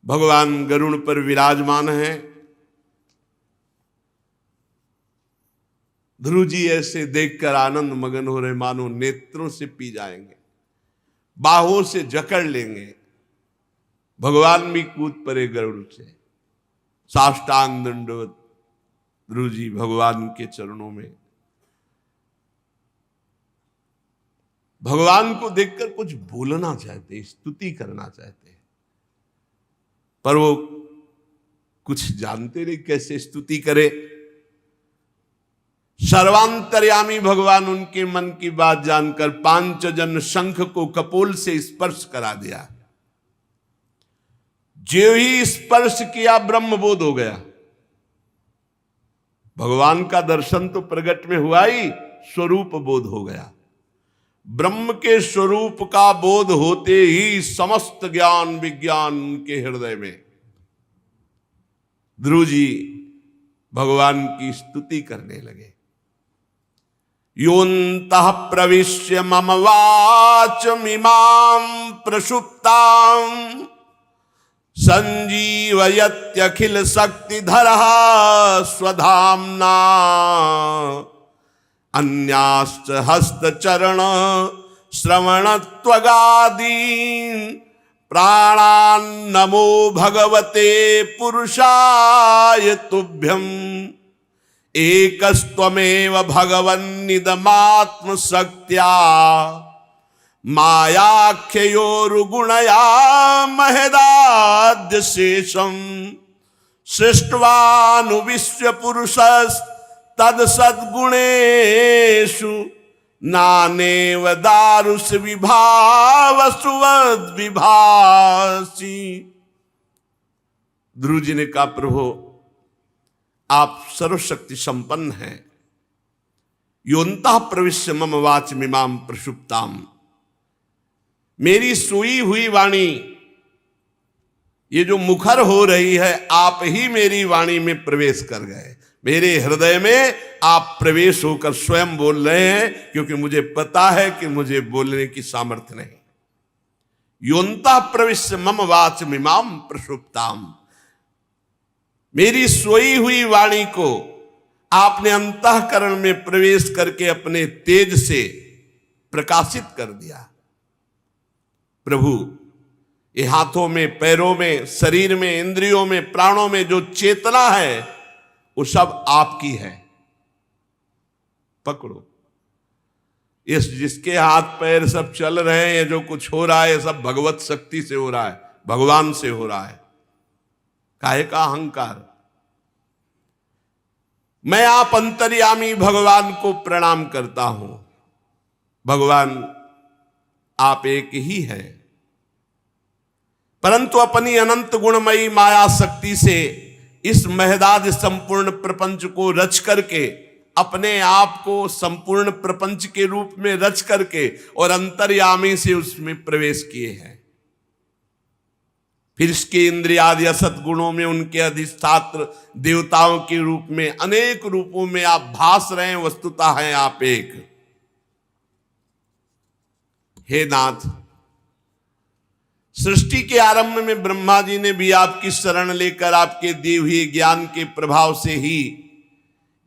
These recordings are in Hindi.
भगवान गरुड़ पर विराजमान है। ध्रुव जी ऐसे देखकर आनंद मगन हो रहे, मानो नेत्रों से पी जाएंगे, बाहों से जकड़ लेंगे। भगवान भी कूद पड़े गरुड़ से, साष्टांग दंडवत ध्रुव जी भगवान के चरणों में। भगवान को देखकर कुछ बोलना चाहते, स्तुति करना चाहते, पर वो कुछ जानते नहीं कैसे स्तुति करे। सर्वांतर्यामी भगवान उनके मन की बात जानकर पांचजन्य शंख को कपोल से स्पर्श करा दिया। जो ही स्पर्श किया ब्रह्मबोध हो गया। भगवान का दर्शन तो प्रगट में हुआ ही, स्वरूप बोध हो गया। ब्रह्म के स्वरूप का बोध होते ही समस्त ज्ञान विज्ञान के हृदय में। ध्रुव जी भगवान की स्तुति करने लगे। योऽन्तः प्रविश्य मम वाचमिमां प्रसुप्तां संजीवयत्यखिल शक्तिधरः स्वधाम्ना अन्याश्च हस्तचरण श्रवणत्वगादीन् प्राणान् नमो भगवते पुरुषाय तुभ्यम् एकस्त्वमेव भगवन्निदमात्मशक्त्या मायाख्ययोरुगुणया महदाद्य शेषम् सृष्ट्वानुविश्य पुरुषस्तद्सद्गुणेषु नानेव दारुष विभावसुवद् विभासि। ध्रुव जी ने कहा, प्रभु आप सर्वशक्ति संपन्न हैं। योऽन्तः प्रविश्य मम वाचमिमां प्रसुप्तां, मेरी सोई हुई वाणी, ये जो मुखर हो रही है, आप ही मेरी वाणी में प्रवेश कर गए। मेरे हृदय में आप प्रवेश होकर स्वयं बोल रहे हैं, क्योंकि मुझे पता है कि मुझे बोलने की सामर्थ्य नहीं। योऽन्तः प्रविश्य मम वाचमिमां प्रसुप्तां, मेरी सोई हुई वाणी को आपने अंतःकरण में प्रवेश करके अपने तेज से प्रकाशित कर दिया। प्रभु, ये हाथों में, पैरों में, शरीर में, इंद्रियों में, प्राणों में जो चेतना है वो सब आपकी है। पकड़ो इस, जिसके हाथ पैर सब चल रहे हैं, जो कुछ हो रहा है सब भगवत शक्ति से हो रहा है, भगवान से हो रहा है। काहे का अहंकार। मैं आप अंतर्यामी भगवान को प्रणाम करता हूं। भगवान आप एक ही हैं, परंतु अपनी अनंत गुणमयी माया शक्ति से इस महदाद संपूर्ण प्रपंच को रच करके, अपने आप को संपूर्ण प्रपंच के रूप में रच करके और अंतर्यामी से उसमें प्रवेश किए हैं। फिर इसके इंद्रियादि असत गुणों में उनके अधिष्ठात्र देवताओं के रूप में अनेक रूपों में आप भास रहे हैं। वस्तुतः हैं आप एक। हे नाथ, सृष्टि के आरंभ में ब्रह्मा जी ने भी आपकी शरण लेकर आपके दिए हुए ज्ञान के प्रभाव से ही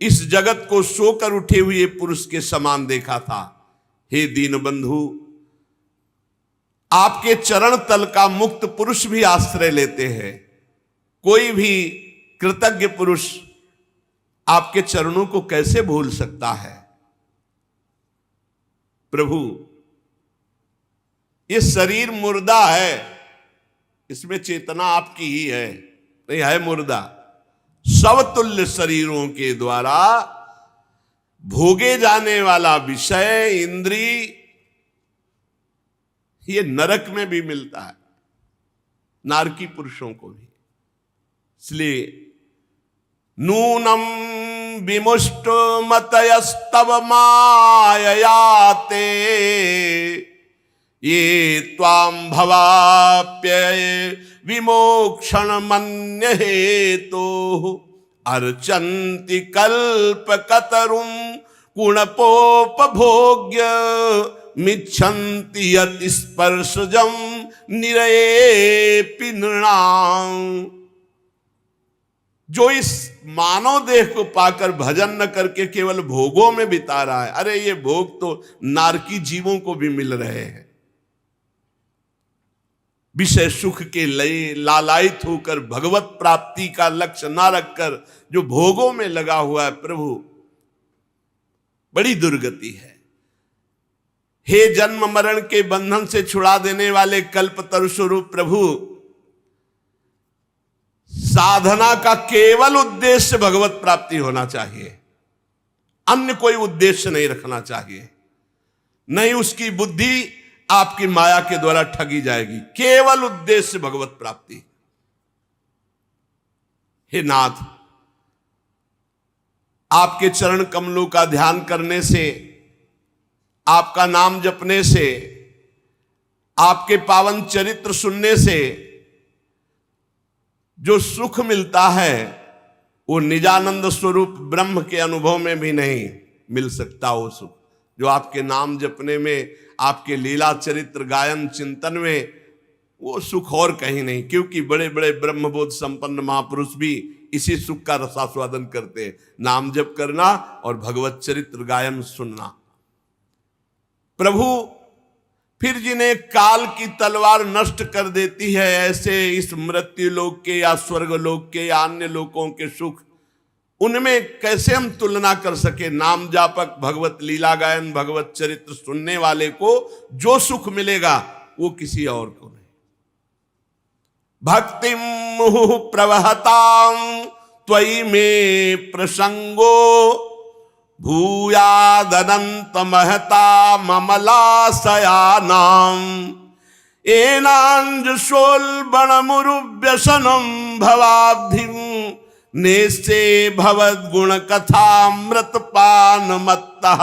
इस जगत को सोकर उठे हुए पुरुष के समान देखा था। हे दीनबंधु, आपके चरण तल का मुक्त पुरुष भी आश्रय लेते हैं। कोई भी कृतज्ञ पुरुष आपके चरणों को कैसे भूल सकता है। प्रभु, ये शरीर मुर्दा है, इसमें चेतना आपकी ही है, नहीं है मुर्दा। समतुल्य शरीरों के द्वारा भोगे जाने वाला विषय, इंद्री, ये नरक में भी मिलता है, नारकी पुरुषों को भी। इसलिए नूनम विमुष्ट मतयस्तव माययाते ये त्वां भवाप्यय विमोक्षण मन्य हेतो अर्चन्ति कल्पकतरुं कुणपोपभोग्य मिच्छन्ति यत् स्पर्शजं निरयेऽपि नृणाम्। जो इस मानव देह को पाकर भजन न करके केवल भोगों में बिता रहा है, अरे ये भोग तो नारकी जीवों को भी मिल रहे हैं। विषय सुख के लिए लालायित होकर भगवत प्राप्ति का लक्ष्य ना रखकर जो भोगों में लगा हुआ है, प्रभु बड़ी दुर्गति है। हे जन्म मरण के बंधन से छुड़ा देने वाले कल्पतरु स्वरूप प्रभु, साधना का केवल उद्देश्य भगवत प्राप्ति होना चाहिए, अन्य कोई उद्देश्य नहीं रखना चाहिए। नहीं उसकी बुद्धि आपकी माया के द्वारा ठगी जाएगी, केवल उद्देश्य भगवत प्राप्ति। हे नाथ, आपके चरण कमलों का ध्यान करने से, आपका नाम जपने से, आपके पावन चरित्र सुनने से जो सुख मिलता है वो निजानंद स्वरूप ब्रह्म के अनुभव में भी नहीं मिल सकता। वो सुख जो आपके नाम जपने में, आपके लीला चरित्र गायन चिंतन में, वो सुख और कहीं नहीं। क्योंकि बड़े बड़े ब्रह्मबोध संपन्न महापुरुष भी इसी सुख का रसास्वादन करते हैं, नाम जप करना और भगवत चरित्र गायन सुनना। प्रभु फिर जिन्हें काल की तलवार नष्ट कर देती है, ऐसे इस मृत्यु लोक के या स्वर्ग लोक के या अन्य लोकों के सुख, उनमें कैसे हम तुलना कर सके। नाम जापक, भगवत लीला गायन, भगवत चरित्र सुनने वाले को जो सुख मिलेगा वो किसी और को नहीं। भक्तिं मुहुः प्रवहतां त्वयि मे प्रसंगो भूयादनंत महता ममलाशयानाम्। एनाञ्जुषोल्बणमुरुव्यसनं भवाब्धिं नेस्ते भवद्गुणकथामृतपानमत्तः।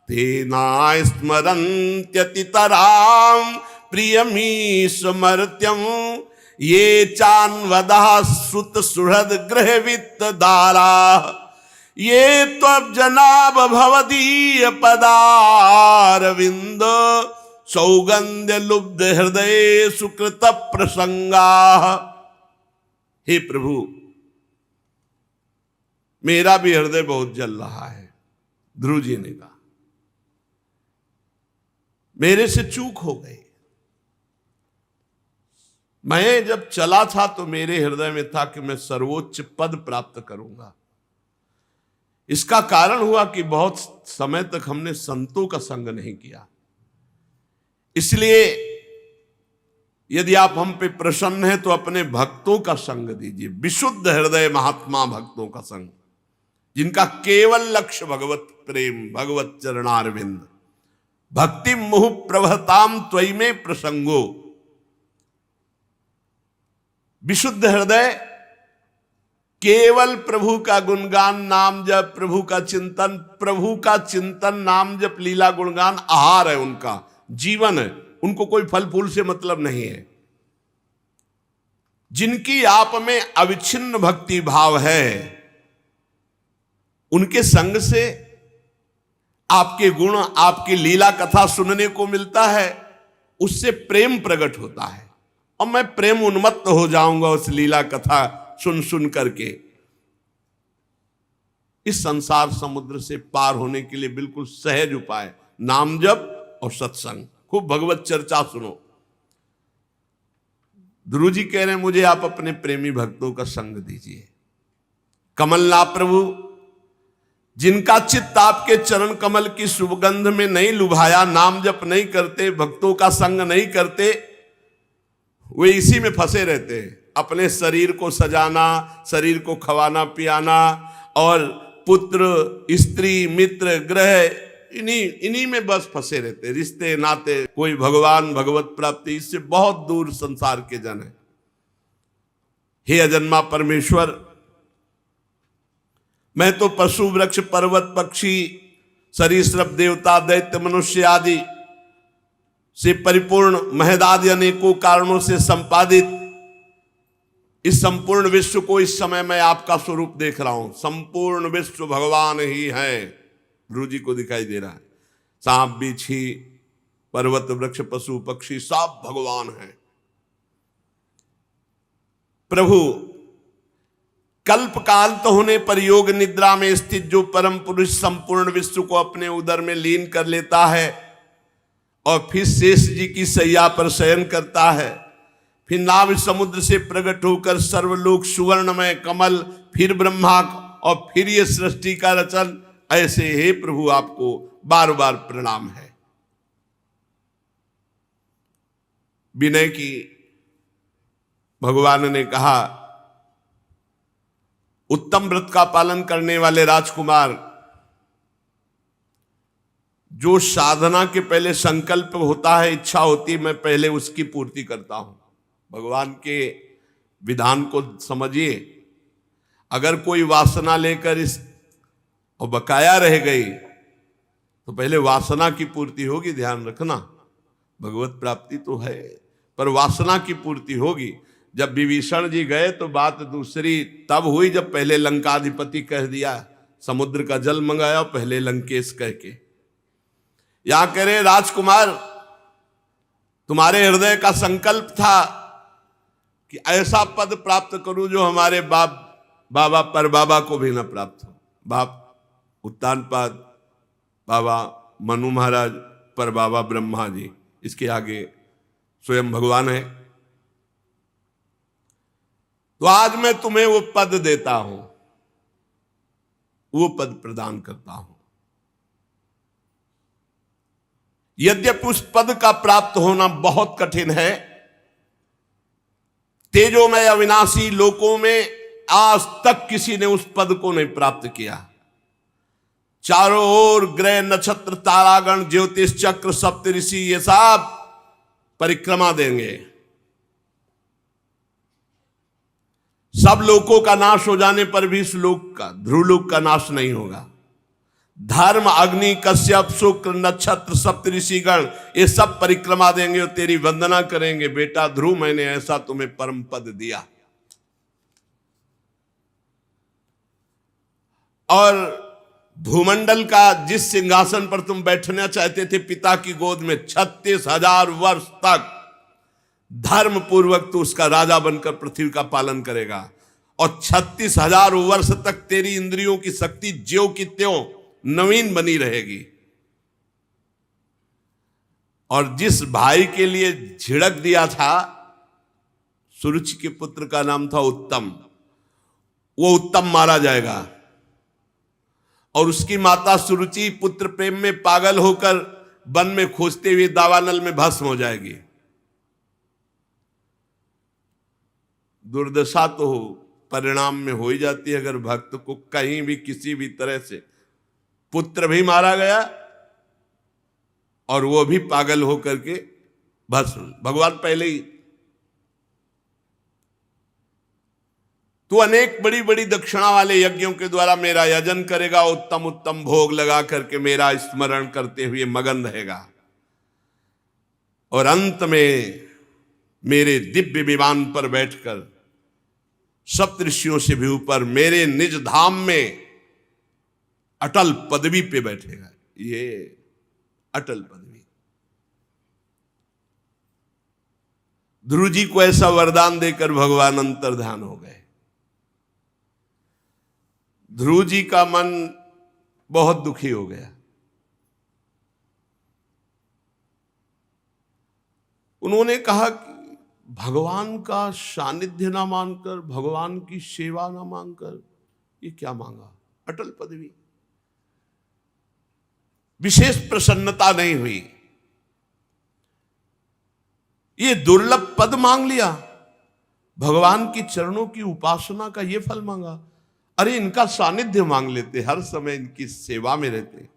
तेना स्मरन्त्यतितरां प्रियमीशमर्त्यं ये चान्वदः श्रुतसुहृद गृहवित्तदारा। ये त्वब्जनाभ भवदीय पदारविंद सौगंध्य लुब्ध हृदय सुकृत प्रसंगा। हे प्रभु, मेरा भी हृदय बहुत जल रहा है। ध्रुव जी ने कहा मेरे से चूक हो गई। मैं जब चला था तो मेरे हृदय में था कि मैं सर्वोच्च पद प्राप्त करूंगा। इसका कारण हुआ कि बहुत समय तक हमने संतों का संग नहीं किया। इसलिए यदि आप हम पे प्रसन्न हैं तो अपने भक्तों का संग दीजिए, विशुद्ध हृदय महात्मा भक्तों का संग, जिनका केवल लक्ष्य भगवत प्रेम, भगवत चरणारविंद। भक्ति मुहुः प्रवहताम त्वयि में प्रसंगो। विशुद्ध हृदय केवल प्रभु का गुणगान, नाम जप, प्रभु का चिंतन, नाम जप, लीला गुणगान आहार है, उनका जीवन है। उनको कोई फल फूल से मतलब नहीं है। जिनकी आप में अविच्छिन्न भक्ति भाव है, उनके संग से आपके गुण, आपकी लीला कथा सुनने को मिलता है, उससे प्रेम प्रकट होता है। और मैं प्रेम उन्मत्त हो जाऊंगा उस लीला कथा सुन सुन करके। इस संसार समुद्र से पार होने के लिए बिल्कुल सहज उपाय नाम जप और सत्संग। खूब भगवत चर्चा सुनो। ध्रुव जी कह रहे हैं मुझे आप अपने प्रेमी भक्तों का संग दीजिए। कमलनाथ प्रभु, जिनका चित्त आपके चरण कमल की सुगंध में नहीं लुभाया, नाम जप नहीं करते, भक्तों का संग नहीं करते, वे इसी में फंसे रहते हैं। अपने शरीर को सजाना, शरीर को खवाना पियाना, और पुत्र, स्त्री, मित्र, ग्रह, इन्हीं में बस फंसे रहते। रिश्ते नाते, कोई भगवान भगवत प्राप्ति, इससे बहुत दूर संसार के जन है। हे अजन्मा परमेश्वर, मैं तो पशु, वृक्ष, पर्वत, पक्षी, सरीसृप, देवता, दैत्य, मनुष्य आदि से परिपूर्ण महदादि अनेकों कारणों से संपादित इस संपूर्ण विश्व को इस समय मैं आपका स्वरूप देख रहा हूं। संपूर्ण विश्व भगवान ही है। गुरु जी को दिखाई दे रहा है। सांप, बिच्छी, पर्वत वृक्ष पशु पक्षी सब भगवान हैं। प्रभु कल्प काल तो होने पर योग निद्रा में स्थित जो परम पुरुष संपूर्ण विश्व को अपने उदर में लीन कर लेता है और फिर शेष जी की सैया पर शयन करता है, फिर नाभ समुद्र से प्रकट होकर सर्वलोक सुवर्णमय कमल, फिर ब्रह्मा और फिर ये सृष्टि का रचन, ऐसे हे प्रभु आपको बार बार प्रणाम है। विनय की भगवान ने कहा, उत्तम व्रत का पालन करने वाले राजकुमार, जो साधना के पहले संकल्प होता है, इच्छा होती, मैं पहले उसकी पूर्ति करता हूं। भगवान के विधान को समझिए। अगर कोई वासना लेकर इस और बकाया रह गई तो पहले वासना की पूर्ति होगी, ध्यान रखना। भगवत प्राप्ति तो है पर वासना की पूर्ति होगी। जब विभीषण जी गए तो बात दूसरी तब हुई जब पहले लंकाधिपति कह दिया, समुद्र का जल मंगाया, पहले लंकेश कह के। यहां कह रहे राजकुमार, तुम्हारे हृदय का संकल्प था कि ऐसा पद प्राप्त करूं जो हमारे बाबा पर बाबा को भी न प्राप्त हो। बाप उत्तानपाद, बाबा मनु महाराज, पर बाबा ब्रह्मा जी, इसके आगे स्वयं भगवान है। तो आज मैं तुम्हें वो पद देता हूं, वो पद प्रदान करता हूं। यद्यपि उस पद का प्राप्त होना बहुत कठिन है, तेजोमय अविनाशी लोकों में आज तक किसी ने उस पद को नहीं प्राप्त किया। चारों ओर ग्रह नक्षत्र तारागण ज्योतिष चक्र सप्तऋषि ये सब परिक्रमा देंगे, सब लोकों का नाश हो जाने पर भी इस लोक का, ध्रुवलोक का नाश नहीं होगा। धर्म, अग्नि, कश्यप, शुक्र, नक्षत्र, सप्तऋषिगण ये सब परिक्रमा देंगे और तेरी वंदना करेंगे। बेटा ध्रुव, मैंने ऐसा तुम्हें परम पद दिया। और भूमंडल का जिस सिंहासन पर तुम बैठना चाहते थे पिता की गोद में, 36,000 वर्ष तक धर्म पूर्वक तू उसका राजा बनकर पृथ्वी का पालन करेगा। और 36,000 वर्ष तक तेरी इंद्रियों की शक्ति ज्यों की त्यों नवीन बनी रहेगी। और जिस भाई के लिए झिड़क दिया था, सुरुचि के पुत्र का नाम था उत्तम, वो उत्तम मारा जाएगा। और उसकी माता सुरुचि पुत्र प्रेम में पागल होकर वन में खोजते हुए दावानल में भस्म हो जाएगी। दुर्दशा तो परिणाम में हो ही जाती है अगर भक्त को कहीं भी किसी भी तरह से पुत्र भी मारा गया और वो भी पागल होकर के भस्म। भगवान पहले ही तू अनेक बड़ी बड़ी दक्षिणा वाले यज्ञों के द्वारा मेरा यजन करेगा, उत्तम उत्तम भोग लगा करके मेरा स्मरण करते हुए मगन रहेगा। और अंत में मेरे दिव्य विमान पर बैठकर सप्तऋषियों से भी ऊपर मेरे निज धाम में अटल पदवी पे बैठेगा। ये अटल पदवी। ध्रुव जी को ऐसा वरदान देकर भगवान अंतर्ध्यान हो गए। ध्रुव जी का मन बहुत दुखी हो गया। उन्होंने कहा कि भगवान का सानिध्य ना मानकर, भगवान की सेवा ना मांगकर ये क्या मांगा? अटल पदवी। विशेष प्रसन्नता नहीं हुई, ये दुर्लभ पद मांग लिया, भगवान की चरणों की उपासना का ये फल मांगा। अरे इनका सानिध्य मांग लेते, हर समय इनकी सेवा में रहते।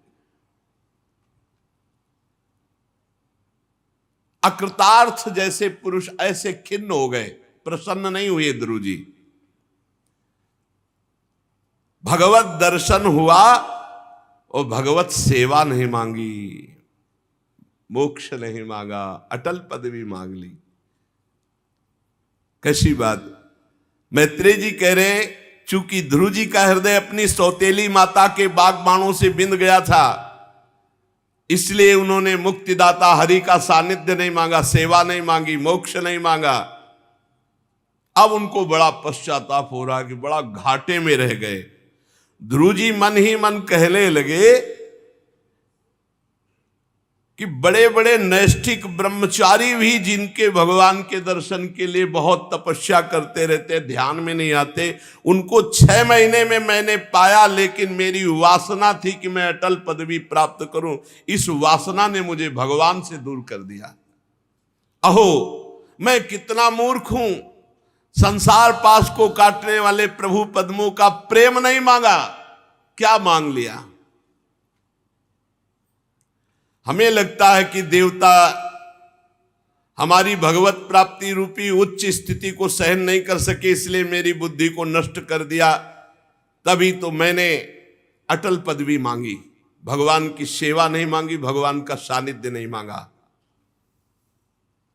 अकृतार्थ जैसे पुरुष ऐसे खिन्न हो गए, प्रसन्न नहीं हुए ध्रुव जी। भगवत दर्शन हुआ और भगवत सेवा नहीं मांगी, मोक्ष नहीं मांगा, अटल पदवी मांग ली। कैसी बात। मैत्रेय जी कह रहे, चूंकि ध्रुव जी का हृदय अपनी सौतेली माता के बागबाणों से बिंद गया था, इसलिए उन्होंने मुक्तिदाता हरि का सानिध्य नहीं मांगा, सेवा नहीं मांगी, मोक्ष नहीं मांगा। अब उनको बड़ा पश्चाताप हो रहा कि बड़ा घाटे में रह गए। ध्रुव जी मन ही मन कहने लगे कि बड़े बड़े नैष्ठिक ब्रह्मचारी भी जिनके भगवान के दर्शन के लिए बहुत तपस्या करते रहते, ध्यान में नहीं आते, उनको 6 महीने में मैंने पाया, लेकिन मेरी वासना थी कि मैं अटल पदवी प्राप्त करूं, इस वासना ने मुझे भगवान से दूर कर दिया। अहो मैं कितना मूर्ख हूं, संसार पास को काटने वाले प्रभु पद्मों का प्रेम नहीं मांगा, क्या मांग लिया। हमें लगता है कि देवता हमारी भगवत प्राप्ति रूपी उच्च स्थिति को सहन नहीं कर सके, इसलिए मेरी बुद्धि को नष्ट कर दिया, तभी तो मैंने अटल पदवी मांगी, भगवान की सेवा नहीं मांगी, भगवान का सानिध्य नहीं मांगा।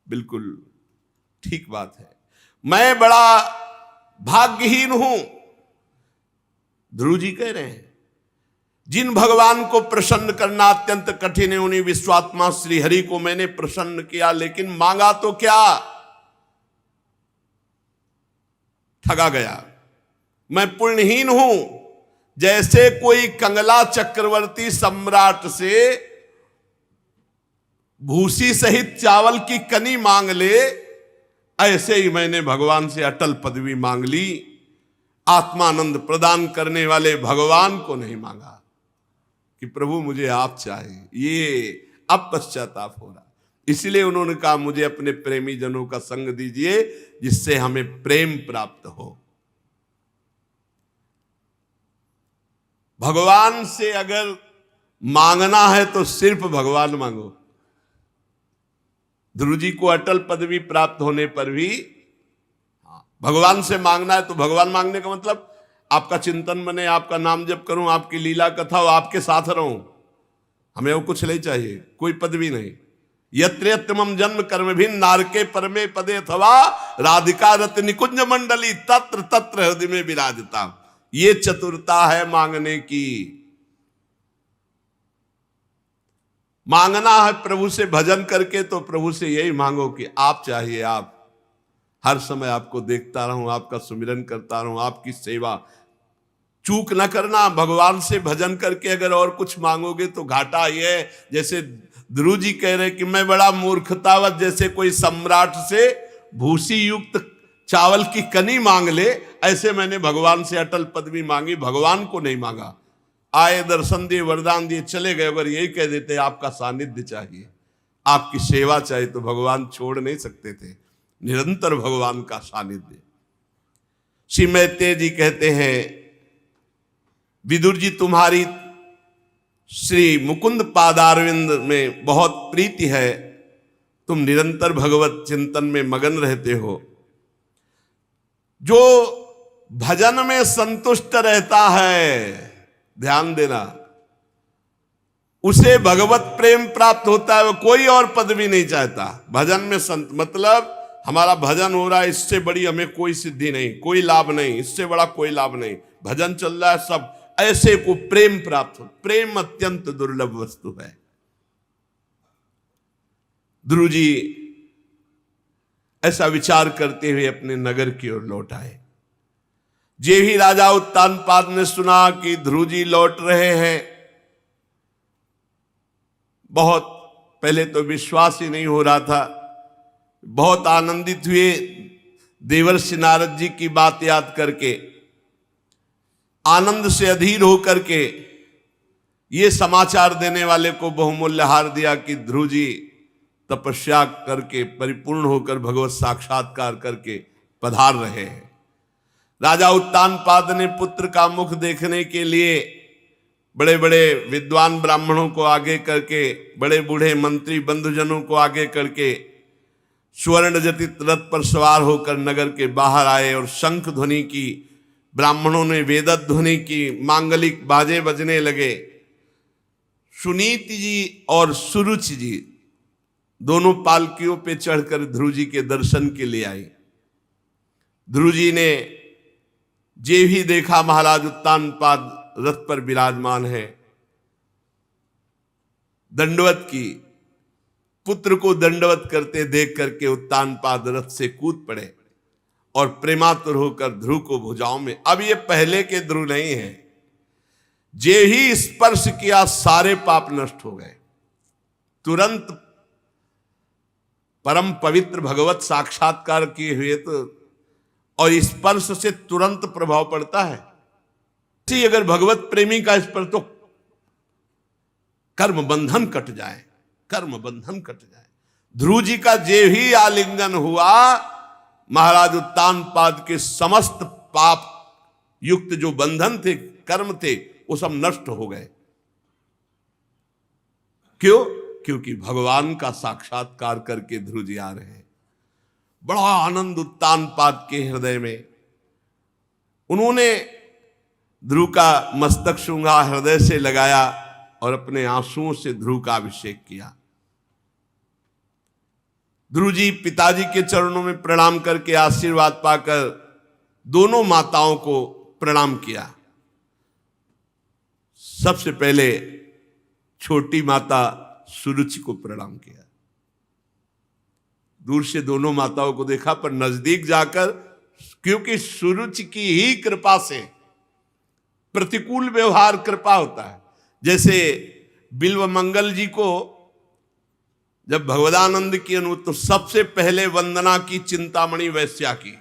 बिल्कुल ठीक बात है, मैं बड़ा भाग्यहीन हूं। ध्रुव जी कह रहे हैं जिन भगवान को प्रसन्न करना अत्यंत कठिन है, उन्हीं विश्वात्मा श्री हरि को मैंने प्रसन्न किया, लेकिन मांगा तो क्या, ठगा गया। मैं पुण्यहीन हूं। जैसे कोई कंगला चक्रवर्ती सम्राट से भूसी सहित चावल की कनी मांग ले, ऐसे ही मैंने भगवान से अटल पदवी मांग ली। आत्मानंद प्रदान करने वाले भगवान को नहीं मांगा कि प्रभु मुझे आप चाहिए, ये अब पश्चाताप हो रहा। इसलिए उन्होंने कहा मुझे अपने प्रेमी जनों का संग दीजिए, जिससे हमें प्रेम प्राप्त हो। भगवान से अगर मांगना है तो सिर्फ भगवान मांगो। ध्रुव जी को अटल पदवी प्राप्त होने पर भी भगवान से मांगना है, तो भगवान मांगने का मतलब आपका चिंतन बने, आपका नाम जप करूं, आपकी लीला कथा हो, आपके साथ रहूं, हमें वो कुछ नहीं चाहिए, कोई पदवी नहीं। यत्र यत्र मम जन्म कर्म भिन्न नारके परमे पदे अथवा राधिका रत निकुंज मंडली तत्र तत्र हृदय में विराजता। ये चतुरता है मांगने की। मांगना है प्रभु से भजन करके, तो प्रभु से यही मांगो कि आप चाहिए, आप हर समय आपको देखता रहूं, आपका सुमिरन करता रहूं, आपकी सेवा। चूक न करना, भगवान से भजन करके अगर और कुछ मांगोगे तो घाटा ये है। जैसे ध्रुव जी कह रहे कि मैं बड़ा मूर्खतावत, जैसे कोई सम्राट से भूसी युक्त चावल की कनी मांग ले, ऐसे मैंने भगवान से अटल पदवी मांगी, भगवान को नहीं मांगा। आए, दर्शन दिए, वरदान दिए, चले गए। अगर यही कह देते आपका सानिध्य चाहिए, आपकी सेवा चाहिए, तो भगवान छोड़ नहीं सकते थे। निरंतर भगवान का सानिध्य। श्री मैत्रेय जी कहते हैं विदुर जी तुम्हारी श्री मुकुंद पादारविंद में बहुत प्रीति है, तुम निरंतर भगवत चिंतन में मगन रहते हो। जो भजन में संतुष्ट रहता है, ध्यान देना, उसे भगवत प्रेम प्राप्त होता है, वो कोई और पदवी नहीं चाहता। भजन में मतलब हमारा भजन हो रहा है, इससे बड़ी हमें कोई सिद्धि नहीं, कोई लाभ नहीं, इससे बड़ा कोई लाभ नहीं, भजन चल रहा है सब, ऐसे को प्रेम प्राप्त हो। प्रेम अत्यंत दुर्लभ वस्तु है। ध्रुव जी ऐसा विचार करते हुए अपने नगर की ओर लौट आए। जे ही राजा उत्तानपाद ने सुना कि ध्रुव जी लौट रहे हैं, बहुत पहले तो विश्वास ही नहीं हो रहा था, बहुत आनंदित हुए देवर्षि नारद जी की बात याद करके, आनंद से अधीर होकर के ये समाचार देने वाले को बहुमूल्य हार दिया कि ध्रुव जी तपस्या करके परिपूर्ण होकर भगवत साक्षात्कार करके पधार रहे हैं। राजा उत्तानपाद ने पुत्र का मुख देखने के लिए बड़े बड़े विद्वान ब्राह्मणों को आगे करके, बड़े बूढ़े मंत्री बंधुजनों को आगे करके स्वर्ण जटित रथ पर सवार होकर नगर के बाहर आए और शंख ध्वनि की, ब्राह्मणों ने वेदत ध्वनि की, मांगलिक बाजे बजने लगे। सुनीति जी और सुरुचि जी दोनों पालकियों पे चढ़कर ध्रुव जी के दर्शन के लिए आई। ध्रुव जी ने जे भी देखा महाराज उत्तानपाद रथ पर विराजमान है, दंडवत की। पुत्र को दंडवत करते देख करके उत्तानपाद रथ से कूद पड़े और प्रेमातुर होकर ध्रुव को भुजाओं में, अब ये पहले के ध्रुव नहीं है, जे ही स्पर्श किया सारे पाप नष्ट हो गए। तुरंत परम पवित्र भगवत साक्षात्कार किए हुए तो और स्पर्श से तुरंत प्रभाव पड़ता है। ठीक अगर भगवत प्रेमी का स्पर्श तो कर्म बंधन कट जाए, कर्म बंधन कट जाए। ध्रुव जी का जे ही आलिंगन हुआ, महाराज उत्तानपाद के समस्त पाप युक्त जो बंधन थे, कर्म थे, वो सब नष्ट हो गए। क्यों? क्योंकि भगवान का साक्षात्कार करके ध्रुव जी आ रहे हैं। बड़ा आनंद उत्तानपाद के हृदय में। उन्होंने ध्रुव का मस्तक शुंगा हृदय से लगाया और अपने आंसुओं से ध्रुव का अभिषेक किया। ध्रुव जी पिताजी के चरणों में प्रणाम करके आशीर्वाद पाकर दोनों माताओं को प्रणाम किया। सबसे पहले छोटी माता सुरुचि को प्रणाम किया। दूर से दोनों माताओं को देखा, पर नजदीक जाकर, क्योंकि सुरुचि की ही कृपा से प्रतिकूल व्यवहार कृपा होता है। जैसे बिल्व मंगल जी को जब भगवदानंद की अनुमति, तो सबसे पहले वंदना की चिंतामणि वैश्या की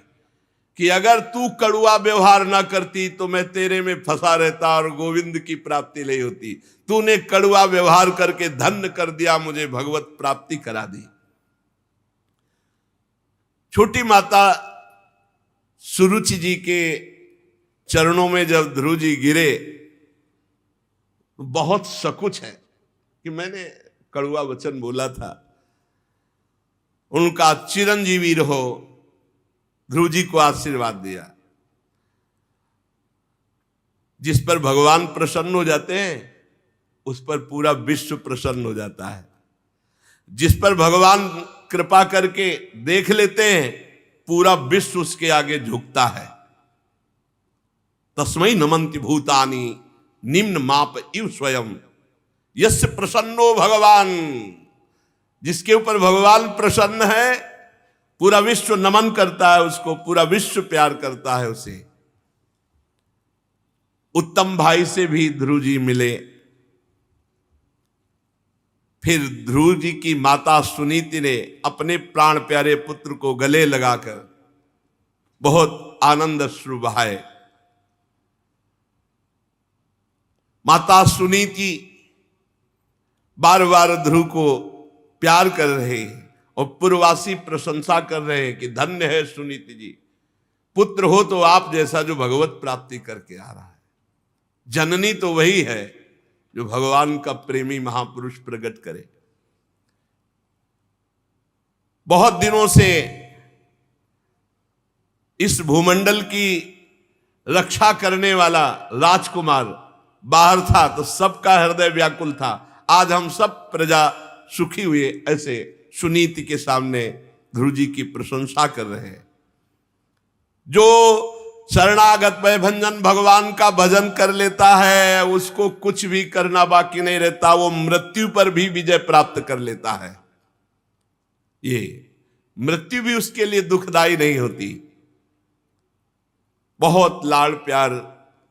कि अगर तू कड़ुआ व्यवहार ना करती तो मैं तेरे में फंसा रहता और गोविंद की प्राप्ति नहीं होती। तूने कड़ुआ व्यवहार करके धन्य कर दिया, मुझे भगवत प्राप्ति करा दी। छोटी माता सुरुचि जी के चरणों में जब ध्रुव जी गिरे, बहुत सकुच है कि मैंने कड़ुआ वचन बोला था, उनका चिरंजीवी रहो, ध्रुव जी को आशीर्वाद दिया। जिस पर भगवान प्रसन्न हो जाते हैं उस पर पूरा विश्व प्रसन्न हो जाता है। जिस पर भगवान कृपा करके देख लेते हैं पूरा विश्व उसके आगे झुकता है। तस्मै नमन्ति भूतानि निम्न माप इव स्वयं यस्य प्रसन्नो भगवान। जिसके ऊपर भगवान प्रसन्न है पूरा विश्व नमन करता है उसको, पूरा विश्व प्यार करता है उसे। उत्तम भाई से भी ध्रुव जी मिले। फिर ध्रुव जी की माता सुनीति ने अपने प्राण प्यारे पुत्र को गले लगाकर बहुत आनंद अश्रु बहाए। माता सुनीति बार बार ध्रुव को प्यार कर रहे हैं और पूर्ववासी प्रशंसा कर रहे हैं कि धन्य है सुनीति जी, पुत्र हो तो आप जैसा जो भगवत प्राप्ति करके आ रहा है। जननी तो वही है जो भगवान का प्रेमी महापुरुष प्रकट करे। बहुत दिनों से इस भूमंडल की रक्षा करने वाला राजकुमार बाहर था तो सबका हृदय व्याकुल था। आज हम सब प्रजा सुखी हुए ऐसे सुनीति के सामने ध्रुव जी की प्रशंसा कर रहे हैं। जो शरणागत भयभंजन भगवान का भजन कर लेता है उसको कुछ भी करना बाकी नहीं रहता, वो मृत्यु पर भी विजय प्राप्त कर लेता है। ये मृत्यु भी उसके लिए दुखदाई नहीं होती। बहुत लाड़ प्यार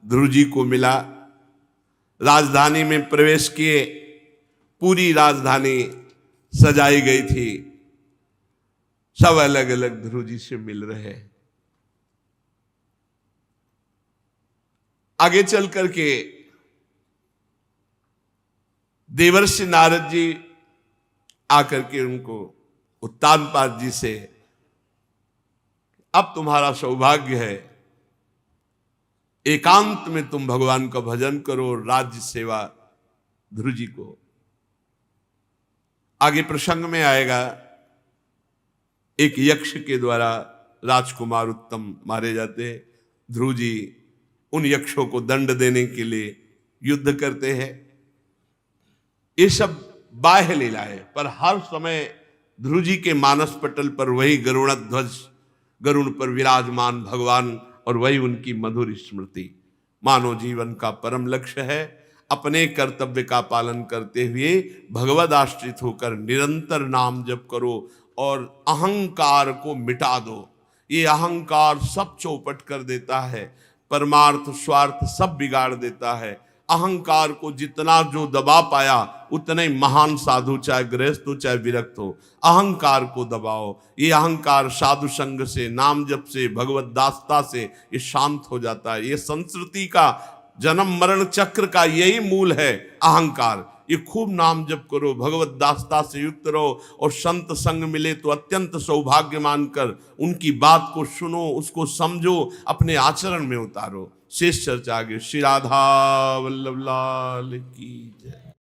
ध्रुव जी को मिला। राजधानी में प्रवेश किए, पूरी राजधानी सजाई गई थी, सब अलग अलग ध्रुव जी से मिल रहे हैं। आगे चल करके देवर्षि नारद जी आकर के उनको उत्तानपाद जी से, अब तुम्हारा सौभाग्य है, एकांत में तुम भगवान का भजन करो, राज्य सेवा ध्रुव जी को। आगे प्रसंग में आएगा एक यक्ष के द्वारा राजकुमार उत्तम मारे जाते हैं। ध्रुव जी उन यक्षों को दंड देने के लिए युद्ध करते हैं। ये सब बाह्य लीलाएं, पर हर समय ध्रुव जी के मानस पटल पर वही गरुड़ध्वज, गरुड़ पर विराजमान भगवान और वही उनकी मधुर स्मृति मानव जीवन का परम लक्ष्य है। अपने कर्तव्य का पालन करते हुए भगवद आश्रित होकर निरंतर नाम जप करो और अहंकार को मिटा दो। ये अहंकार सब चौपट कर देता है, परमार्थ स्वार्थ सब बिगाड़ देता है। अहंकार को जितना जो दबा पाया उतने महान साधु, चाहे गृहस्थ हो चाहे विरक्त हो, अहंकार को दबाओ। ये अहंकार साधु संग से, नाम जप से, भगवत दासता से ये शांत हो जाता है। ये संस्कृति का जन्म मरण चक्र का यही मूल है, अहंकार। ये खूब नाम जप करो, भगवत दासता से युक्त रहो और संत संग मिले तो अत्यंत सौभाग्य मानकर उनकी बात को सुनो, उसको समझो, अपने आचरण में उतारो। शेष चर्चा आगे। श्री राधा वल्लभ लाल की जय।